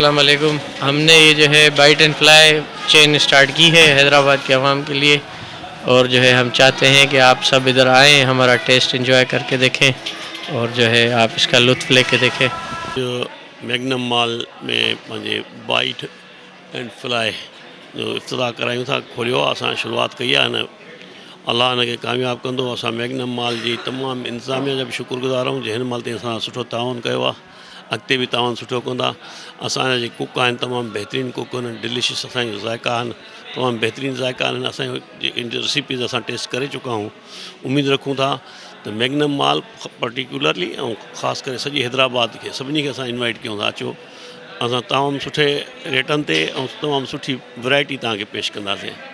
अस्सलाम वालेकुम। हमने ये जो है bite and fly chain start की है हैदराबाद के अवाम के लिए, और जो है हम चाहते हैं कि आप सब इधर आएँ, हमारा टेस्ट एंजॉय करके देखें और जो है आप इसका लुत्फ़ लेके देखें। जो मैग्नम मॉल में पंहिंजे बाइट एंड फ्लाई जो इफ्तिताह करायूं था खोलियो असां शुरुआत कई आहे न, अल्लाह हिनखे कामयाबु कंदो। असां मैग्नम मॉल जी तमामु इंतिज़ामिया जा बि शुक्रगुज़ार आहियूं जंहिं हिन महिल ताईं असां सुठो ताउन कयो आहे, अॻिते बि ताउन सुठो कंदा। असांजा जे कुक आहिनि तमामु बहितरीनु कुक आहिनि, डिलिशियस असांजा ज़ाइक़ा आहिनि, तमामु बहितरीनु ज़ाइक़ा आहिनि। असांजो रेसिपीज़ असां टेस्ट करे चुका आहियूं। उमेदु रखूं था त मैग्नम मॉल पर्टिकुलरली ऐं ख़ासि करे सॼी हैदराबाद खे सभिनी खे असां इनवाइट कयूं था, अचो असां तमामु सुठे रेटनि ते ऐं तमामु सुठी वैरायटी तव्हांखे पेश कंदासीं।